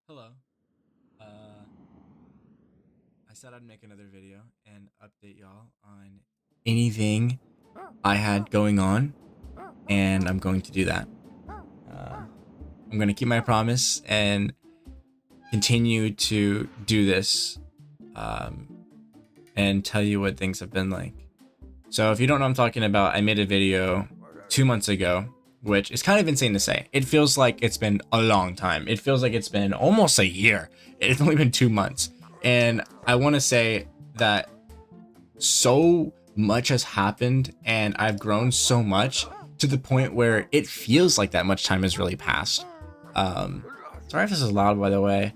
Hello. Uh, I said I'd make another video and update y'all on anything I had going on, and I'm going to do that. Uh, I'm going to keep my promise and continue to do this um, and tell you what things have been like. So, if you don't know what I'm talking about, I made a video 2 months ago, which is kind of insane to say. It feels like it's been a long time. It feels like it's been almost a year. It's only been 2 months. And I want to say that so much has happened and I've grown so much to the point where it feels like that much time has really passed. Um, Sorry if this is loud, by the way.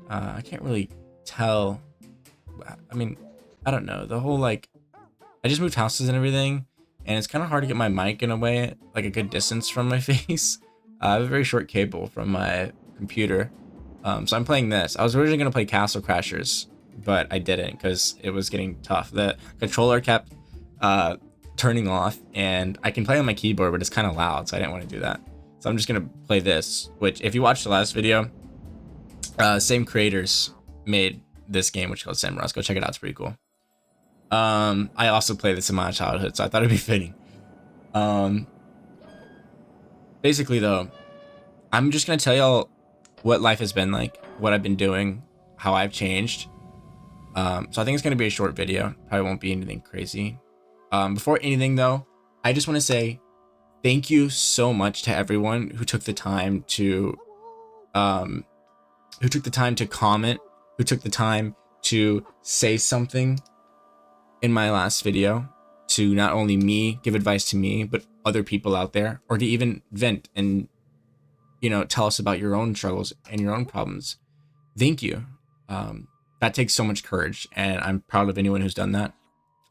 I can't really tell. I mean, I don't know. The whole like, I just moved houses and everything, and it's kind of hard to get my mic in a way, like a good distance from my face. I have a very short cable from my computer. So I'm playing this. I was originally going to play Castle Crashers, but I didn't because it was getting tough. The controller kept uh, turning off, and I can play on my keyboard, but it's kind of loud, so I didn't want to do that. So I'm just going to play this, which if you watched the last video, same creators made this game, which is called Samros. Go check it out. It's pretty cool. I also played this in my childhood, so I thought it'd be fitting. Um, Basically, though, I'm just gonna tell y'all what life has been like, what I've been doing, how I've changed. So I think it's gonna be a short video. Probably won't be anything crazy. Before anything, though, I just want to say thank you so much to everyone um, who took the time to comment, who took the time to say something in my last video, to not only me give advice to me, but other people out there, or to even vent and tell us about your own struggles and your own problems. Thank you. That takes so much courage, and I'm proud of anyone who's done that.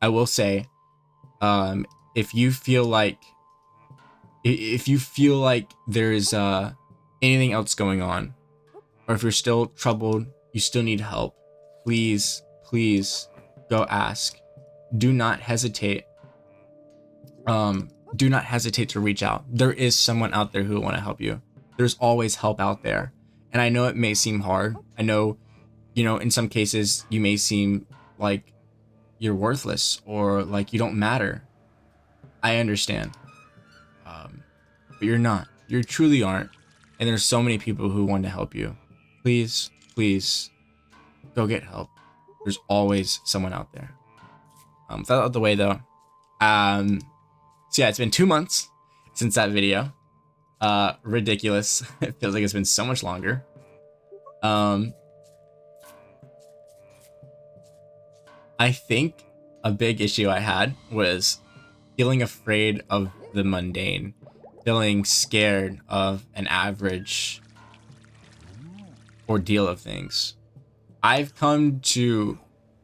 I will say, um, if you feel like there's anything else going on, or if you're still troubled, you still need help, please go ask. Do not hesitate. Do not hesitate to reach out. There is someone out there who will want to help you. There's always help out there. And I know it may seem hard. I know, in some cases you may seem like you're worthless or like you don't matter. I understand. But you're not. You truly aren't. And there's so many people who want to help you. Please go get help. There's always someone out there. With that out of the way though, so yeah, it's been 2 months since that video. Ridiculous. It feels like it's been so much longer. I think a big issue I had was feeling afraid of the mundane, feeling scared of an average ordeal of things. I've come to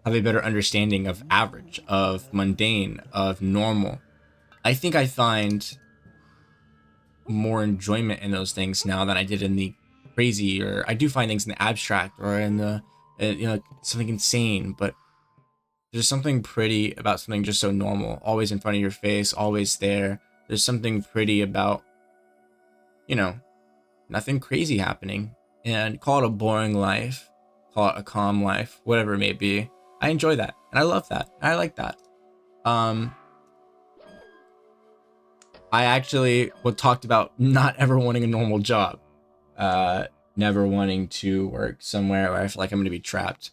have a better understanding of average, of mundane, of normal. I think I find more enjoyment in those things now than I did in the crazy, or I do find things in the abstract or in the something insane, but there's something pretty about something just so normal, always in front of your face, always there. There's something pretty about nothing crazy happening, and call it a boring life, call it a calm life, whatever it may be. I enjoy that and I love that. I like that. I actually talked about not ever wanting a normal job, never wanting to work somewhere where I feel like I'm going to be trapped.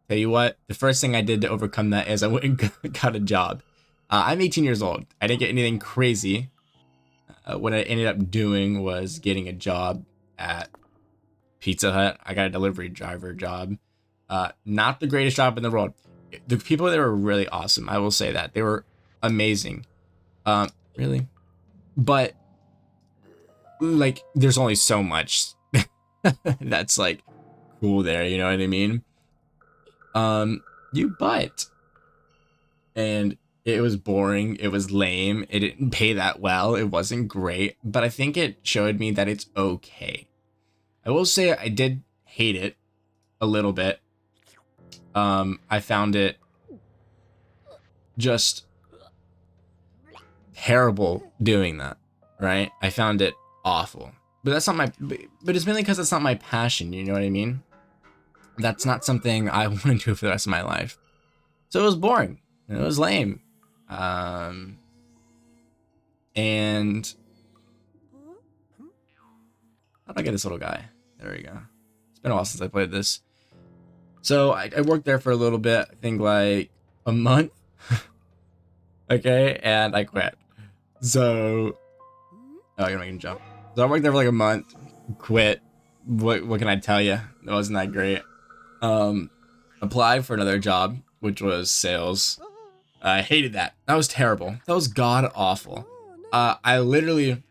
Tell you what, the first thing I did to overcome that is I went and got a job. I'm 18 years old. I didn't get anything crazy. What I ended up doing was getting a job at Pizza Hut. I got a delivery driver job. Not the greatest job in the world. The people there were really awesome. I will say that. They were amazing. Really. But like there's only so much that's like cool there, you know what I mean? You but and it was boring, it was lame, it didn't pay that well, it wasn't great, but I think it showed me that it's okay. I will say I did hate it a little bit. I found it just terrible doing that, right? I found it awful. but that's not my, but it's mainly because that's not my passion. You know what I mean? That's not something I want to do for the rest of my life. So it was boring. And it was lame. And how do I get this little guy? There we go. It's been a while since I played this. So I worked there for a little bit. I think like a month. Okay, and I quit. So, oh, you're making a jump. So I worked there for like a month. Quit. What can I tell you? It wasn't that great. Applied for another job, which was sales. I hated that. That was terrible. That was god awful. I literally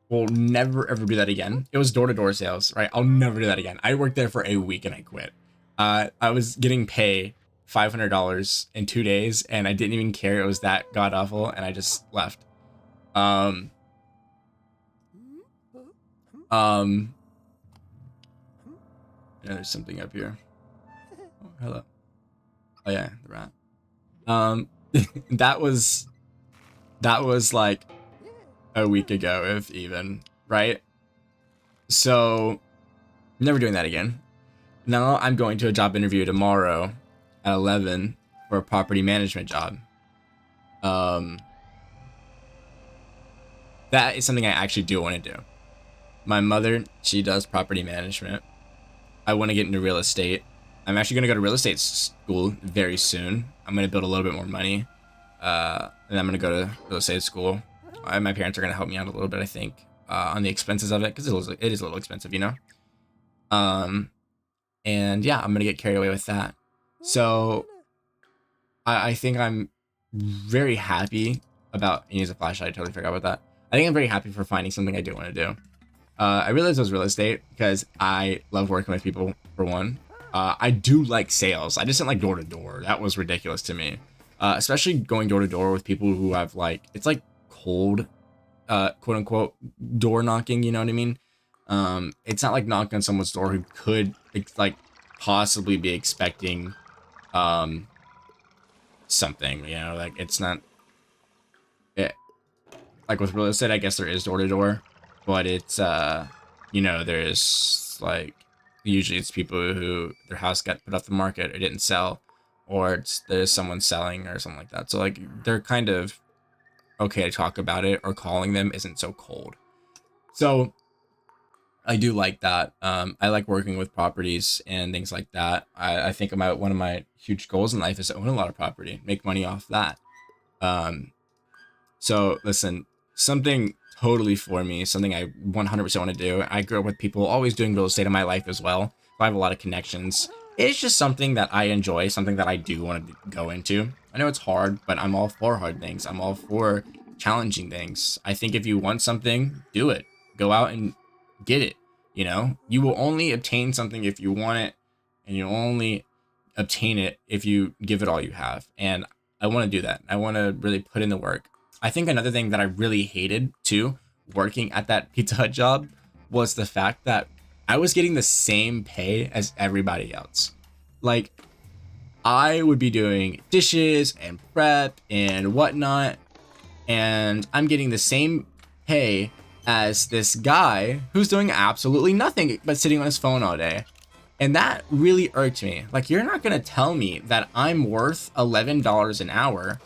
will never ever do that again. It was door-to-door sales, right? I'll never do that again. I worked there for a week and I quit. I was getting paid $500 in 2 days and I didn't even care. It was that god awful and I just left. Yeah, there's something up here. Oh, hello. Oh yeah, the rat. that was like a week ago, if even, right? So never doing that again. Now I'm going to a job interview tomorrow at 11 for a property management job. That is something I actually do want to do. My mother, she does property management. I want to get into real estate. I'm actually going to go to real estate school very soon. I'm going to build a little bit more money. And I'm going to go to real estate school. My parents are going to help me out a little bit, I think, on the expenses of it, because it is a little expensive, you know? And yeah, I'm going to get carried away with that. So I think I'm very happy about, use a flashlight, I totally forgot about that. I think I'm very happy for finding something I do want to do. I realized it was real estate because I love working with people, for one. I do like sales. I just didn't like door to door. That was ridiculous to me. Especially going door to door with people who have like, it's like cold, quote unquote, door knocking, you know what I mean? It's not like knocking on someone's door who could like possibly be expecting something, you know, like it's not it, like with real estate. I guess there is door to door, but it's you know, there's like usually it's people who their house got put off the market or didn't sell, or there's someone selling or something like that. So like they're kind of okay to talk about it, or calling them isn't so cold. So I do like that. I like working with properties and things like that. I think one of my huge goals in life is to own a lot of property, make money off that. So listen, something totally for me, something I 100% want to do. I grew up with people always doing real estate in my life as well. I have a lot of connections. It's just something that I enjoy, something that I do want to go into. I know it's hard, but I'm all for hard things. I'm all for challenging things. I think if you want something, do it. Go out and get it. You know, you will only obtain something if you want it, and you only obtain it if you give it all you have. And I want to do that. I want to really put in the work. I think another thing that I really hated too, working at that Pizza Hut job, was the fact that I was getting the same pay as everybody else. Like, I would be doing dishes and prep and whatnot, and I'm getting the same pay as this guy who's doing absolutely nothing but sitting on his phone all day. And that really irked me. Like, you're not gonna tell me that I'm worth $11 an hour,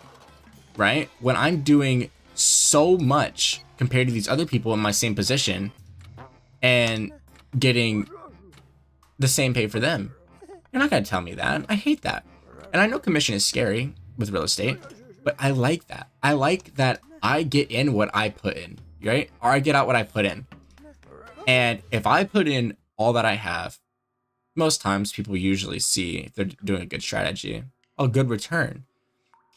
right? When I'm doing so much compared to these other people in my same position and getting the same pay for them. You're not gonna tell me that. I hate that. And I know commission is scary with real estate, but I like that. I like that I get in what I put in, right? Or I get out what I put in. And if I put in all that I have, most times people usually see, if they're doing a good strategy, a good return.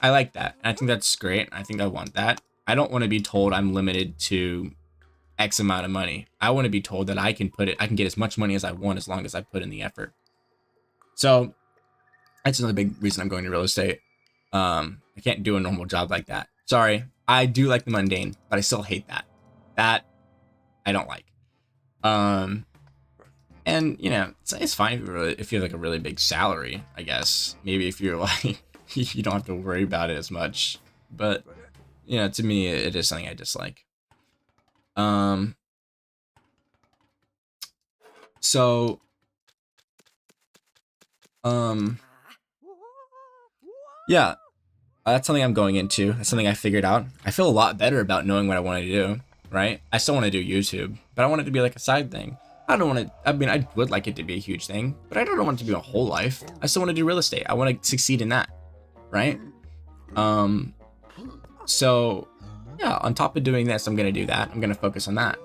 I like that. And I think that's great. I think I want that. I don't want to be told I'm limited to X amount of money. I want to be told that I can get as much money as I want as long as I put in the effort. So that's another big reason I'm going to real estate. I can't do a normal job like that. Sorry. I do like the mundane, but I still hate that. That I don't like. And you know, it's fine if you have like a really big salary, I guess. Maybe if you're like, you don't have to worry about it as much. But you know, to me, it is something I dislike. So, yeah, that's something I'm going into. That's something I figured out. I feel a lot better about knowing what I want to do, right? I still want to do YouTube, but I want it to be like a side thing. I don't want to, I mean, I would like it to be a huge thing, but I don't want it to be a whole life. I still want to do real estate. I want to succeed in that, right? So yeah, on top of doing this, I'm going to do that. I'm going to focus on that.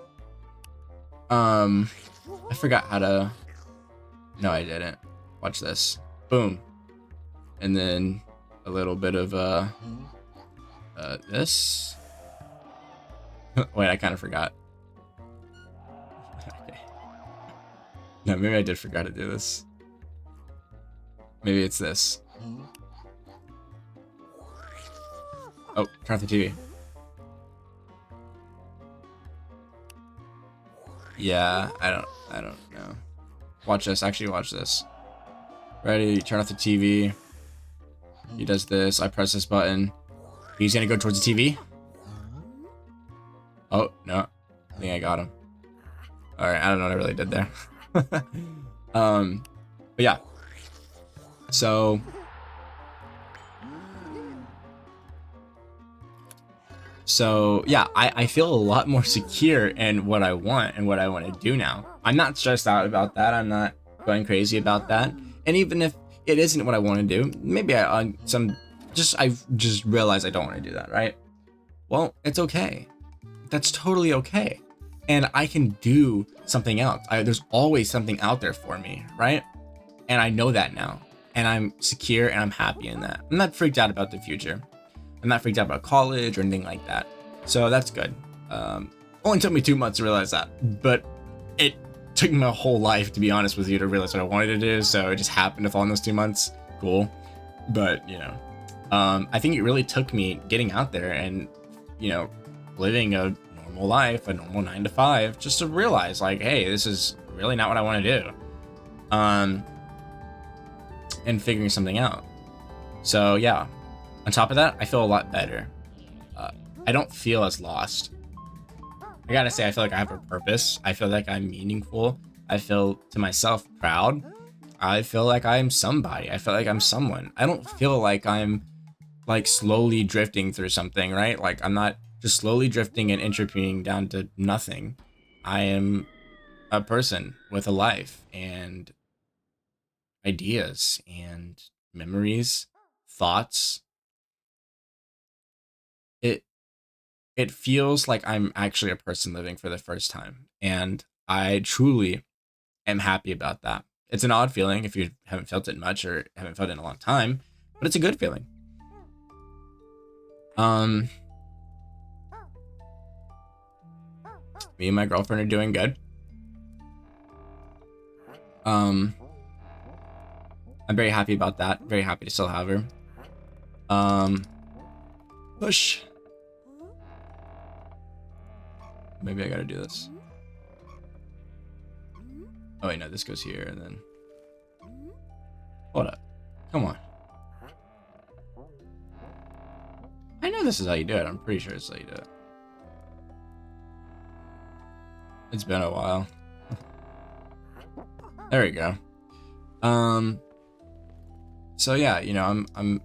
I forgot how to, no, I didn't. Watch this. Boom. And then a little bit of, this. Wait, I kind of forgot. Okay. No, maybe I did forget to do this. Maybe it's this. Oh, turn off the TV. Yeah, I don't know. Watch this. Actually, watch this. Ready? Turn off the TV. He does this. I press this button. He's gonna go towards the TV. Oh no, I think I got him. All right, I don't know what I really did there. But yeah. So yeah, I feel a lot more secure in what I want and what I want to do now. I'm not stressed out about that. I'm not going crazy about that. And even if it isn't what I want to do, maybe I just realized I don't want to do that, right? Well, it's okay. That's totally okay. And I can do something else. There's always something out there for me, right? And I know that now. And I'm secure and I'm happy in that. I'm not freaked out about the future. I'm not freaked out about college or anything like that. So that's good. Only took me 2 months to realize that, but it took me my whole life, to be honest with you, to realize what I wanted to do. So it just happened to fall in those 2 months. Cool. But, you know, I think it really took me getting out there and, you know, living a normal life, a normal 9 to 5, just to realize like, hey, this is really not what I want to do. And figuring something out. So yeah. On top of that, I feel a lot better. I don't feel as lost. I gotta say, I feel like I have a purpose. I feel like I'm meaningful. I feel to myself proud. I feel like I'm somebody. I feel like I'm someone. I don't feel like I'm like slowly drifting through something, right? Like I'm not just slowly drifting and entropying down to nothing. I am a person with a life and ideas and memories, thoughts. It feels like I'm actually a person living for the first time, and I truly am happy about that. It's an odd feeling if you haven't felt it much or haven't felt it in a long time, but it's a good feeling. Me and my girlfriend are doing good. I'm very happy about that. Very happy to still have her. Push. Maybe I gotta do this. Oh wait, no, this goes here and then. Hold up. Come on. I know this is how you do it. I'm pretty sure it's how you do it. It's been a while. There we go. So yeah, you know, I'm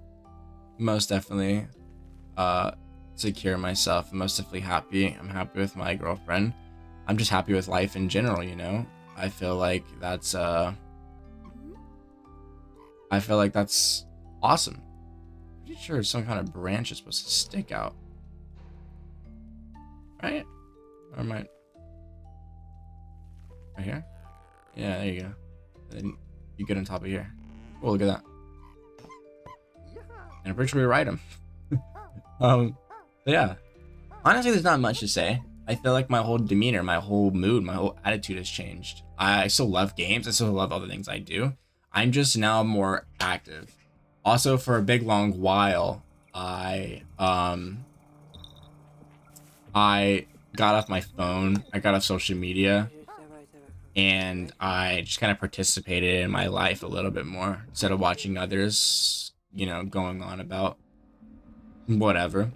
most definitely secure in myself. I'm most definitely happy. I'm happy with my girlfriend. I'm just happy with life in general, you know. I feel like that's awesome. Pretty sure some kind of branch is supposed to stick out. Right? Or am I right here? Yeah, there you go. And then you get on top of here. Oh, look at that. And I'm pretty sure we ride him. Yeah. Honestly, there's not much to say. I feel like my whole demeanor, my whole mood, my whole attitude has changed. I still love games. I still love all the things I do. I'm just now more active. Also, for a big long while, I got off my phone. I got off social media. And I just kind of participated in my life a little bit more instead of watching others, you know, going on about whatever.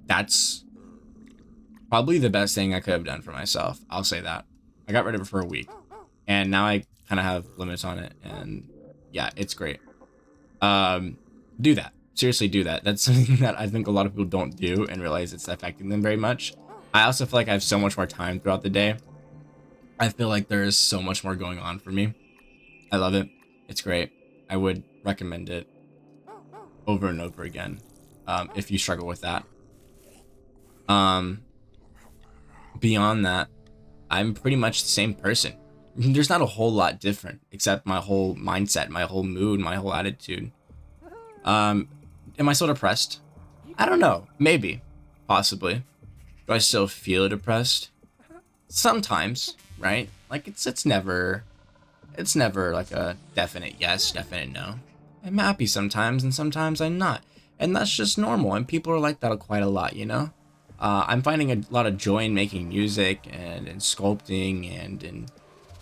That's probably the best thing I could have done for myself. I'll say that. I got rid of it for a week, and now I kind of have limits on it, and yeah, it's great. Do that. Seriously, do that. That's something that I think a lot of people don't do and realize it's affecting them very much. I also feel like I have so much more time throughout the day. I feel like there is so much more going on for me. I love it. It's great. I would recommend it over and over again, if you struggle with that. Um, Beyond that, I'm pretty much the same person. There's not a whole lot different, except my whole mindset, my whole mood, my whole attitude. Um, am I still depressed? I don't know. Maybe. Possibly. Do I still feel depressed? Sometimes, right? Like it's never like a definite yes, definite no. I'm happy sometimes and sometimes I'm not. And that's just normal, and people are like that quite a lot, you know? I'm finding a lot of joy in making music and in sculpting and in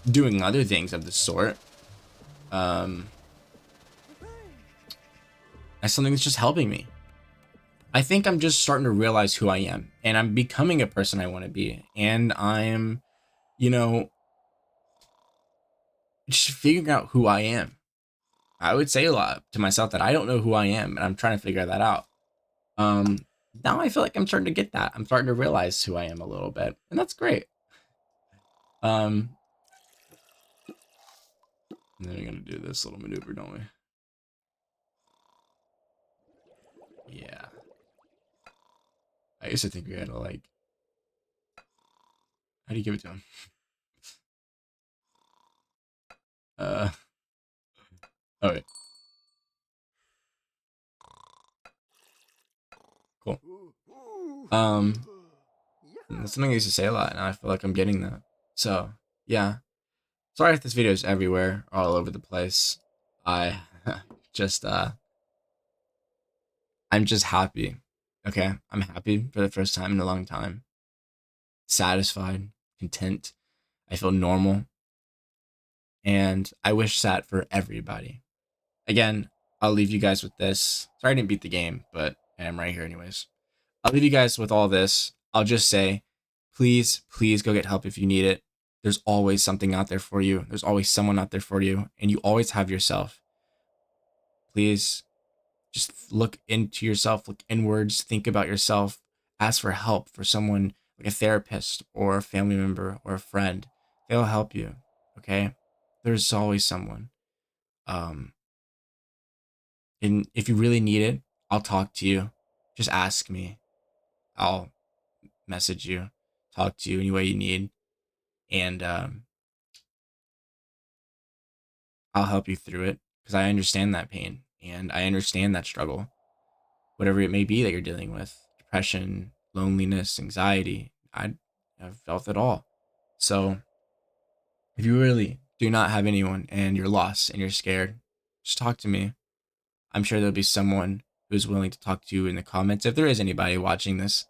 doing other things of the sort. Um, that's something that's just helping me. I think I'm just starting to realize who I am, and I'm becoming a person I want to be. And I'm, you know, just figuring out who I am. I would say a lot to myself that I don't know who I am, and I'm trying to figure that out. Um, Now I feel like I'm starting to get that. I'm starting to realize who I am a little bit, and that's great. Um, and then we're gonna do this little maneuver, don't we? Yeah. I used to think we had to like. How do you give it to him? Uh. Okay. Cool. That's something I used to say a lot, and I feel like I'm getting that. So yeah. Sorry if this video is everywhere, all over the place. I just I'm just happy. Okay? I'm happy for the first time in a long time. Satisfied, content. I feel normal. And I wish that for everybody. Again, I'll leave you guys with this. Sorry I didn't beat the game, but I am right here anyways. I'll leave you guys with all this. I'll just say, please, please go get help if you need it. There's always something out there for you. There's always someone out there for you, and you always have yourself. Please just look into yourself, look inwards, think about yourself, ask for help for someone like a therapist or a family member or a friend. They'll help you. Okay? There's always someone. Um, and if you really need it, I'll talk to you. Just ask me. I'll message you, talk to you any way you need, and I'll help you through it because I understand that pain and I understand that struggle, whatever it may be that you're dealing with, depression, loneliness, anxiety. I've felt it all. So if you really do not have anyone and you're lost and you're scared, just talk to me. I'm sure there'll be someone who's willing to talk to you in the comments if there is anybody watching this.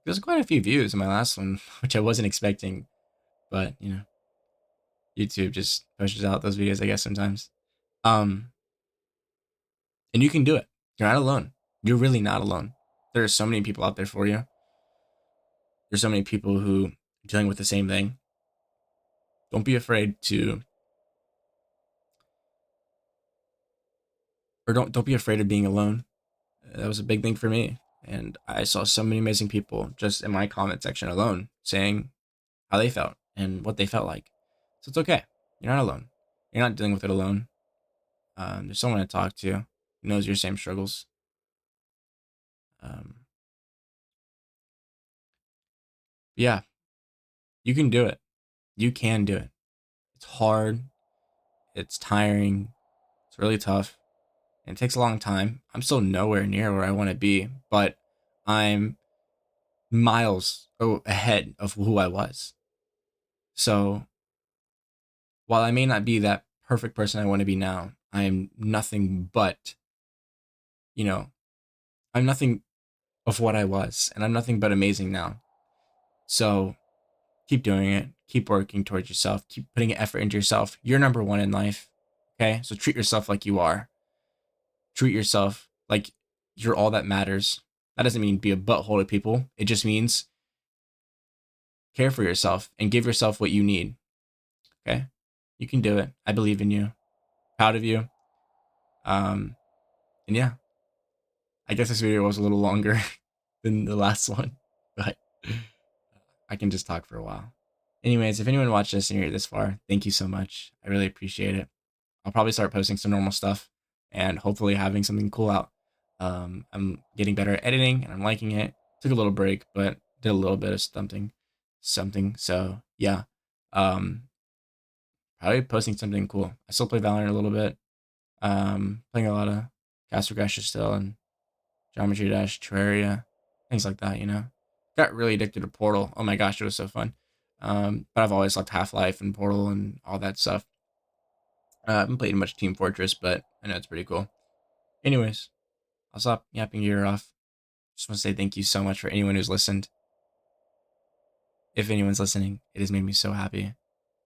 There's quite a few views in my last one, which I wasn't expecting, but you know, YouTube just pushes out those videos, I guess, sometimes. Um, and you can do it. You're not alone. You're really not alone. There are so many people out there for you. There's so many people who are dealing with the same thing. Don't be afraid to, or don't be afraid of being alone. That was a big thing for me, and I saw so many amazing people just in my comment section alone saying how they felt and what they felt like. So it's okay. You're not alone. You're not dealing with it alone. There's someone to talk to who knows your same struggles. Um, yeah, you can do it. You can do it. It's hard. It's tiring. It's really tough. And it takes a long time. I'm still nowhere near where I want to be, but I'm miles ahead of who I was. So while I may not be that perfect person I want to be now, I am nothing but, you know, I'm nothing of what I was, and I'm nothing but amazing now. So keep doing it. Keep working towards yourself. Keep putting effort into yourself. You're number one in life. Okay? So treat yourself like you are. Treat yourself like you're all that matters. That doesn't mean be a butthole to people. It just means care for yourself and give yourself what you need. Okay? You can do it. I believe in you. Proud of you. And yeah, I guess this video was a little longer than the last one, but I can just talk for a while. Anyways, if anyone watched this and you're this far, thank you so much. I really appreciate it. I'll probably start posting some normal stuff and hopefully having something cool out. I'm getting better at editing and I'm liking it. Took a little break, but did a little bit of something. So yeah, probably posting something cool. I still play Valorant a little bit. Playing a lot of Castle Crashers still and Geometry Dash, Terraria, things like that. Got really addicted to Portal. Oh my gosh, it was so fun. But I've always loved Half-Life and Portal and all that stuff. I haven't played much Team Fortress, but I know it's pretty cool. Anyways, I'll stop yapping your ear off. Just want to say thank you so much for anyone who's listened. If anyone's listening, it has made me so happy.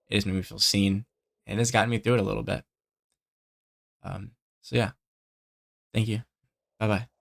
It has made me feel seen. And it has gotten me through it a little bit. So yeah, thank you. Bye-bye.